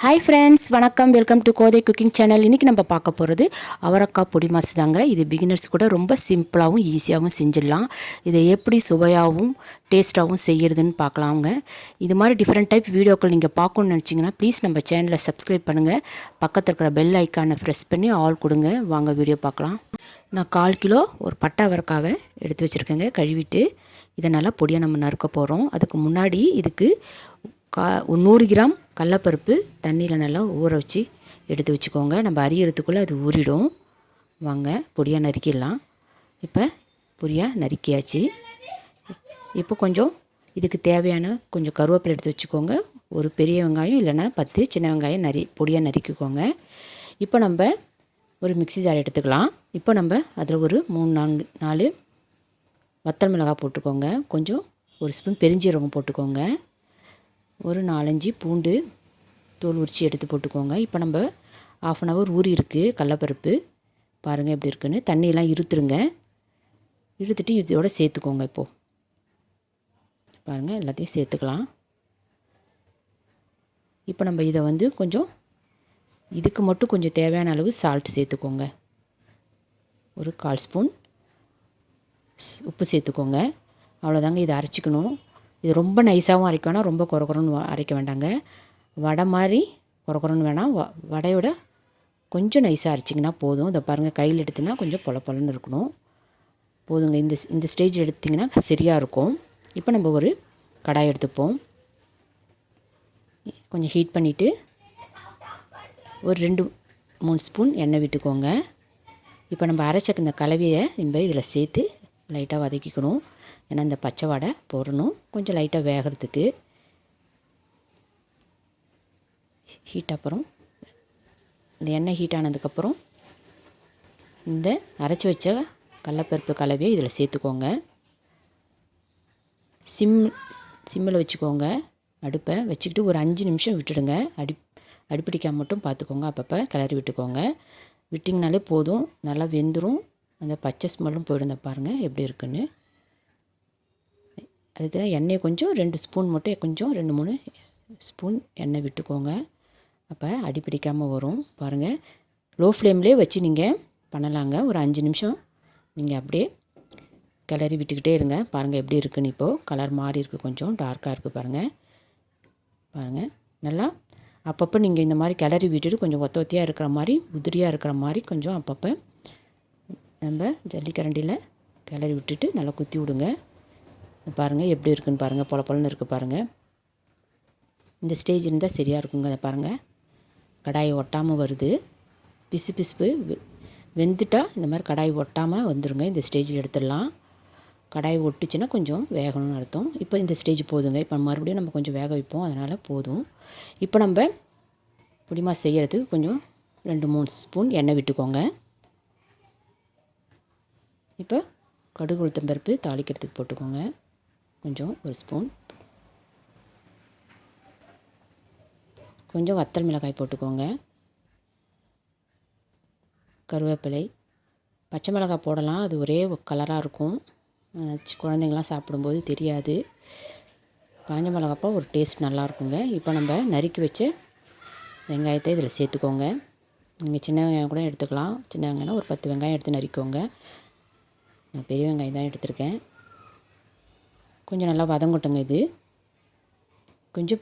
Hi friends, வணக்கம். Welcome to Kothai cooking channel. இன்றைக்கி நம்ம பார்க்க போகிறது அவரைக்காய் பொடி மாஸ் தாங்க. இது பிகினர்ஸ் கூட ரொம்ப சிம்பிளாகவும் ஈஸியாகவும் செஞ்சிடலாம். இதை எப்படி சுவையாகவும் டேஸ்ட்டாகவும் செய்கிறதுன்னு பார்க்கலாங்க. இது மாதிரி டிஃப்ரெண்ட் டைப் வீடியோக்கள் நீங்கள் பார்க்கணுன்னு நினச்சிங்கன்னா ப்ளீஸ் நம்ம சேனலை சப்ஸ்கிரைப் பண்ணுங்கள். பக்கத்தில் இருக்கிற பெல் ஐக்கானை ப்ரெஸ் பண்ணி ஆல் கொடுங்க. வாங்க வீடியோ பார்க்கலாம். நான் 1/4 கிலோ ஒரு பட்டை அவரைக்காவை எடுத்து வச்சுருக்கேங்க. கழுவிட்டு இதை நல்லா பொடியாக நம்ம நறுக்க போகிறோம். அதுக்கு முன்னாடி இதுக்கு 100 கிராம் கடலப்பருப்பு தண்ணியில் நல்லா ஊற வச்சு எடுத்து வச்சுக்கோங்க. நம்ம அரியறதுக்குள்ளே அது ஊறிடும். வாங்க பொடியாக நறுக்கிடலாம். இப்போ பொடியாக நறுக்கியாச்சு. இப்போ கொஞ்சம் இதுக்கு தேவையான கொஞ்சம் கருவேப்பிலை எடுத்து வச்சுக்கோங்க. ஒரு பெரிய வெங்காயம் இல்லைன்னா 10 சின்ன வெங்காயம் பொடியாக நறுக்கிக்கோங்க. இப்போ நம்ம ஒரு மிக்ஸி ஜார் எடுத்துக்கலாம். இப்போ நம்ம அதில் ஒரு 3-4 வத்தல் மிளகாய் போட்டுக்கோங்க. கொஞ்சம் ஒரு ஸ்பூன் பெருஞ்சீரகம் போட்டுக்கோங்க. ஒரு 4-5 பூண்டு தோல் உரித்து எடுத்து போட்டுக்கோங்க. இப்போ நம்ம 1/2 hour ஊறி இருக்குது கடலப்பருப்பு. பாருங்கள் எப்படி இருக்குன்னு. தண்ணியெல்லாம் இருத்துருங்க. இழுத்துட்டு இதோட சேர்த்துக்கோங்க. இப்போது பாருங்கள் எல்லாத்தையும் சேர்த்துக்கலாம். இப்போ நம்ம இதை கொஞ்சம் இதுக்கு மட்டும் கொஞ்சம் தேவையான அளவு சால்ட் சேர்த்துக்கோங்க. ஒரு 1/4 ஸ்பூன் உப்பு சேர்த்துக்கோங்க. அவ்வளோதாங்க. இதை அரைச்சிக்கணும். இது ரொம்ப நைஸாகவும் அரைக்க வேணாம், ரொம்ப குறக்குறன்னு அரைக்க வேண்டாங்க. வடை மாதிரி குறக்குறன்னு வேணாம், வடையோட கொஞ்சம் நைஸாக அரைச்சிங்கன்னா போதும். இதை பாருங்கள், கையில் எடுத்திங்கன்னா கொஞ்சம் பொலன்னு இருக்கணும். போதுங்க. இந்த ஸ்டேஜ் எடுத்திங்கன்னா சரியாக இருக்கும். இப்போ நம்ம ஒரு கடாய் எடுத்துப்போம். கொஞ்சம் ஹீட் பண்ணிவிட்டு ஒரு 2-3 ஸ்பூன் எண்ணெய் விட்டுக்கோங்க. இப்போ நம்ம அரைச்ச இந்த கலவையை இதில் சேர்த்து லைட்டாக வதக்கிக்கணும். ஏன்னா இந்த பச்சை வடை போடணும், கொஞ்சம் லைட்டாக வேகிறதுக்கு. அப்புறம் இந்த எண்ணெய் ஹீட் ஆனதுக்கப்புறம் இந்த அரைச்சி வச்ச கடலப்பருப்பு கலவையை இதில் சேர்த்துக்கோங்க. சிம்மில் வச்சுக்கோங்க. அடுப்பை வச்சுக்கிட்டு ஒரு 5 நிமிஷம் விட்டுடுங்க. அடிப்பிடிக்காமல் மட்டும் பார்த்துக்கோங்க. அப்பப்போ கிளறி விட்டுக்கோங்க. விட்டிங்கனாலே போதும், நல்லா வெந்துடும். அந்த பச்சை ஸ்மெல்லும் போயிடும். பாருங்கள் எப்படி இருக்குன்னு. அதுக்கு எண்ணெய் கொஞ்சம் 2 ஸ்பூன் மட்டும், கொஞ்சம் 2-3 ஸ்பூன் எண்ணெய் விட்டுக்கோங்க. அப்போ அடிப்பிடிக்காமல் வரும். பாருங்கள், லோ ஃப்ளேம்லேயே வச்சு நீங்கள் பண்ணலாங்க. ஒரு 5 நிமிஷம் நீங்கள் அப்படியே கிளறி விட்டுக்கிட்டே இருங்க. பாருங்கள் எப்படி இருக்குன்னு. இப்போது கலர் மாறி இருக்குது, கொஞ்சம் டார்க்காக இருக்குது. பாருங்கள் நல்லா அப்பப்போ நீங்கள் இந்த மாதிரி கிளறி விட்டுட்டு கொஞ்சம் ஒத்தியாக இருக்கிற மாதிரி, உதிரியாக இருக்கிற மாதிரி கொஞ்சம் அப்பப்போ நம்ம ஜல்லிக்கரண்டியில் கிளறி விட்டுட்டு நல்லா குத்தி விடுங்க. பாருங்கள் எப்படி இருக்குன்னு பாருங்கள். பொலன்னு இருக்குது பாருங்கள். இந்த ஸ்டேஜ் இருந்தால் சரியாக இருக்குங்க. அதை பாருங்கள், கடாயை ஒட்டாமல் வருது. பிசுப்பு வெந்துட்டால் இந்த மாதிரி கடாய் ஒட்டாமல் வந்துடுங்க. இந்த ஸ்டேஜில் எடுத்துடலாம். கடாய் ஒட்டுச்சுன்னா கொஞ்சம் வேகணும்னு அர்த்தம். இப்போ இந்த ஸ்டேஜ் போதுங்க. இப்போ மறுபடியும் நம்ம கொஞ்சம் வேக வைப்போம், அதனால் போதும். இப்போ நம்ம பொடிமா செய்கிறதுக்கு கொஞ்சம் 2-3 ஸ்பூன் எண்ணெய் விட்டுக்கோங்க. இப்போ கடுகு உளுத்தம்பருப்பு தாளிக்கிறதுக்கு போட்டுக்கோங்க. கொஞ்சம் ஒரு ஸ்பூன். கொஞ்சம் வத்தல் மிளகாய் போட்டுக்கோங்க. கருவேப்பிலை, பச்சை மிளகாய் போடலாம், அது ஒரே கலராக இருக்கும். குழந்தைங்களாம் சாப்பிடும்போது தெரியாது. காஞ்ச மிளகாப்பா ஒரு டேஸ்ட் நல்லாயிருக்குங்க. இப்போ நம்ம நறுக்கி வச்ச வெங்காயத்தை இதில் சேர்த்துக்கோங்க. நீங்கள் சின்ன வெங்காயம் கூட எடுத்துக்கலாம். சின்ன வெங்காயம்னா ஒரு 10 வெங்காயம் எடுத்து நறுக்கிக்கோங்க. நான் பெரிய வெங்காயம் தான் எடுத்திருக்கேன். கொஞ்சம் நல்லா வதங்கட்டுங்க. இது கொஞ்சம்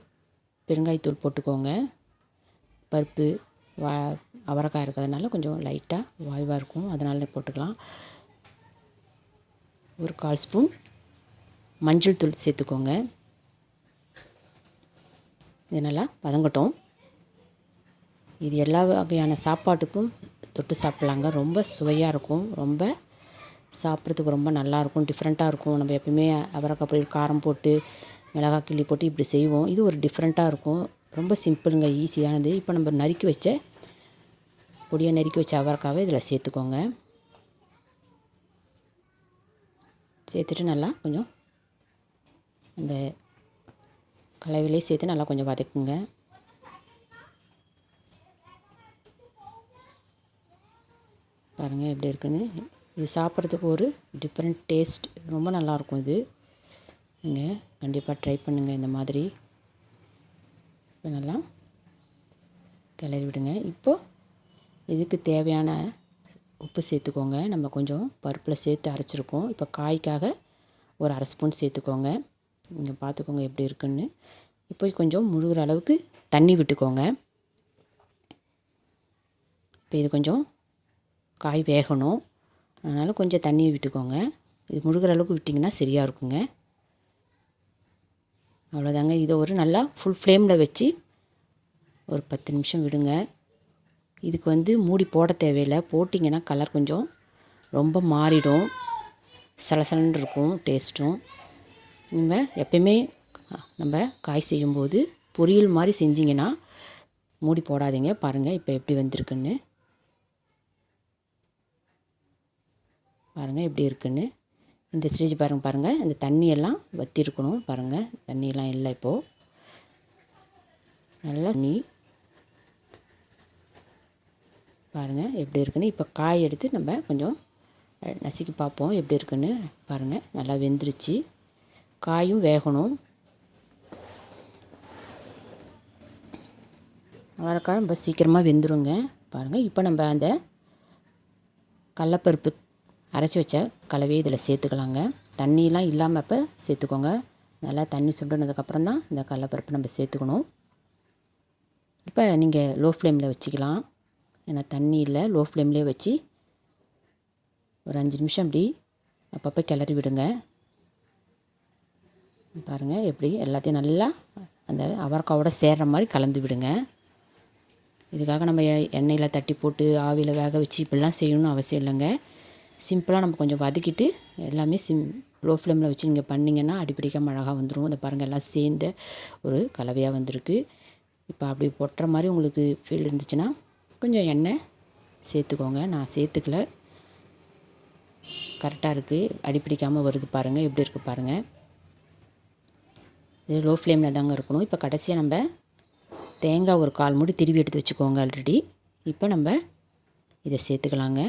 பெருங்காயத்தூள் போட்டுக்கோங்க. பருப்பு அவரைக்காய் இருக்கிறதுனால கொஞ்சம் லைட்டாக வாய்வாக இருக்கும், அதனால் போட்டுக்கலாம். ஒரு 1/4 ஸ்பூன் மஞ்சள் தூள் சேர்த்துக்கோங்க. இது நல்லா வதங்கட்டும். இது எல்லா வகையான சாப்பாட்டுக்கும் தொட்டு சாப்பிட்லாங்க. ரொம்ப சுவையாக இருக்கும், ரொம்ப சாப்பிட்றதுக்கு ரொம்ப நல்லாயிருக்கும், டிஃப்ரெண்ட்டாக இருக்கும். நம்ம எப்பவுமே அவரைக்காய் பொரியல் காரம் போட்டு மிளகாய் கிள்ளி போட்டு இப்படி செய்வோம். இது ஒரு டிஃப்ரெண்ட்டாக இருக்கும். ரொம்ப சிம்பிளுங்க, ஈஸியானது. இப்போ நம்ம பொடியாக நறுக்கி வச்ச அவரைக்காவை இதில் சேர்த்துக்கோங்க. சேர்த்துட்டு நல்லா கொஞ்சம் அந்த கலவையிலே சேர்த்து நல்லா கொஞ்சம் வதக்குங்க. பாருங்கள் எப்படி இருக்குன்னு. இது சாப்பிட்றதுக்கு ஒரு டிஃப்ரெண்ட் டேஸ்ட், ரொம்ப நல்லாயிருக்கும். இது நீங்கள் கண்டிப்பாக ட்ரை பண்ணுங்கள் இந்த மாதிரி. இப்போ நல்லா கிளறி விடுங்க. இப்போது இதுக்கு தேவையான உப்பு சேர்த்துக்கோங்க. நம்ம கொஞ்சம் பருப்பில் சேர்த்து அரைச்சிருக்கோம். இப்போ காய்க்காக ஒரு அரை ஸ்பூன் சேர்த்துக்கோங்க. நீங்கள் பார்த்துக்கோங்க எப்படி இருக்குன்னு. இப்போ கொஞ்சம் முழுகிற அளவுக்கு தண்ணி விட்டுக்கோங்க. இப்போ இது கொஞ்சம் காய் வேகணும், அதனால் கொஞ்சம் தண்ணி விட்டுக்கோங்க. இது முழுகிற அளவுக்கு விட்டிங்கன்னா சரியாக இருக்குங்க. அவ்வளோதாங்க. இதை ஒரு நல்லா ஃபுல் ஃப்ளேமில் வச்சு ஒரு 10 நிமிஷம் விடுங்க. இதுக்கு மூடி போட தேவையில்லை. போட்டிங்கன்னா கலர் கொஞ்சம் ரொம்ப மாறிடும், சலசலன்னு இருக்கும் டேஸ்ட்டும். நம்ம எப்பயுமே நம்ம காய் செய்யும்போது பொரியல் மாதிரி செஞ்சிங்கன்னா மூடி போடாதீங்க. பாருங்கள் இப்போ எப்படி வந்திருக்குன்னு. பாருங்கள் எப்படி இருக்குன்னு. இந்த ஸ்டேஜ் பாருங்கள் இந்த தண்ணியெல்லாம் வற்றிருக்கணும். பாருங்கள் தண்ணியெல்லாம் இல்லை. இப்போது நல்லா தண்ணி பாருங்கள் எப்படி இருக்குன்னு. இப்போ காய் எடுத்து நம்ம கொஞ்சம் நசுக்கி பார்ப்போம் எப்படி இருக்குன்னு. பாருங்கள் நல்லா வெந்துருச்சு. காயும் வேகணும். அவரைக்காய் ரொம்ப சீக்கிரமாக வெந்துருங்க. பாருங்கள் இப்போ நம்ம அந்த கடலப்பருப்பு அரைச்சி வச்ச கலவையை இதில் சேர்த்துக்கலாங்க. தண்ணியெலாம் இல்லாமல் இப்போ சேர்த்துக்கோங்க. நல்லா தண்ணி சுண்டினதுக்கப்புறம் தான் இந்த கடலப்பருப்பு நம்ம சேர்த்துக்கணும். இப்போ நீங்கள் லோ ஃப்ளேமில் வச்சுக்கலாம். ஏன்னா தண்ணி இல்லை, லோ ஃப்ளேம்லேயே வச்சு ஒரு 5 நிமிஷம் அப்படி அப்பப்போ கிளறி விடுங்க. பாருங்கள் எப்படி எல்லாத்தையும் நல்லா அந்த அவரைக்காவோட சேர்கிற மாதிரி கலந்து விடுங்க. இதுக்காக நம்ம எண்ணெயில் தட்டி போட்டு ஆவியில் வேக வச்சு இப்படிலாம் செய்யணும்னு அவசியம் இல்லைங்க. சிம்பிளாக நம்ம கொஞ்சம் வதக்கிட்டு எல்லாமே லோ ஃப்ளேமில் வச்சு நீங்கள் பண்ணிங்கன்னா அடிப்பிடிக்காம அழகாக வந்துடும். அதை பாருங்கள் எல்லாம் சேர்ந்த ஒரு கலவையாக வந்திருக்கு. இப்போ அப்படி பொட்டுற மாதிரி உங்களுக்கு ஃபீல் இருந்துச்சுன்னா கொஞ்சம் எண்ணெய் சேர்த்துக்கோங்க. நான் சேர்த்துக்கல, கரெக்டாக இருக்குது. அடிப்பிடிக்காமல் வருது பாருங்கள் எப்படி இருக்குது பாருங்கள். இது லோ ஃப்ளேமில் தாங்க இருக்கணும். இப்போ கடைசியாக நம்ம தேங்காய் ஒரு 1/4 மூடி திருவி எடுத்து வச்சுக்கோங்க ஆல்ரெடி. இப்போ நம்ம இதை சேர்த்துக்கலாங்க.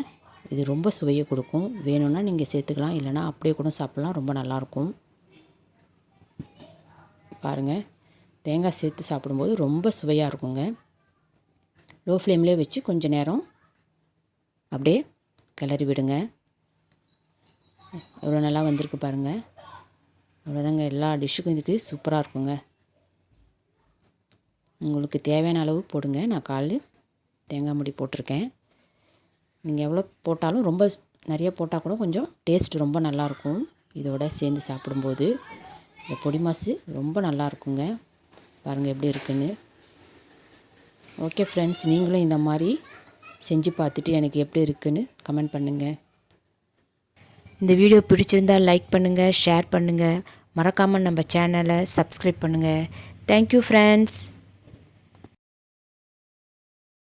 இது ரொம்ப சுவையை கொடுக்கும். வேணும்னா நீங்கள் சேர்த்துக்கலாம், இல்லைனா அப்படியே கூட சாப்பிட்லாம். ரொம்ப நல்லாயிருக்கும். பாருங்கள் தேங்காய் சேர்த்து சாப்பிடும்போது ரொம்ப சுவையாக இருக்குங்க. லோ ஃப்ளேம்லேயே வச்சு கொஞ்சம் நேரம் அப்படியே கிளறி விடுங்க. எவ்வளோ நல்லா வந்திருக்கு பாருங்கள். அவ்வளோதாங்க. எல்லா டிஷ்ஷுக்கும் இதுக்கு சூப்பராக இருக்குங்க. உங்களுக்கு தேவையான அளவு போடுங்க. நான் 1/4 தேங்காய் மூடி போட்டிருக்கேன். நீங்கள் எவ்வளோ போட்டாலும் ரொம்ப நிறைய போட்டால் கூட கொஞ்சம் டேஸ்ட் ரொம்ப நல்லாயிருக்கும். இதோட சேர்ந்து சாப்பிடும்போது இந்த பொடி மாசு ரொம்ப நல்லாயிருக்குங்க. பாருங்கள் எப்படி இருக்குன்னு. ஓகே ஃப்ரெண்ட்ஸ், நீங்களும் இந்த மாதிரி செஞ்சு பார்த்துட்டு எனக்கு எப்படி இருக்குன்னு கமெண்ட் பண்ணுங்கள். இந்த வீடியோ பிடிச்சிருந்தால் லைக் பண்ணுங்கள், ஷேர் பண்ணுங்கள். மறக்காமல் நம்ம சேனலை சப்ஸ்கிரைப் பண்ணுங்கள். Thank you friends.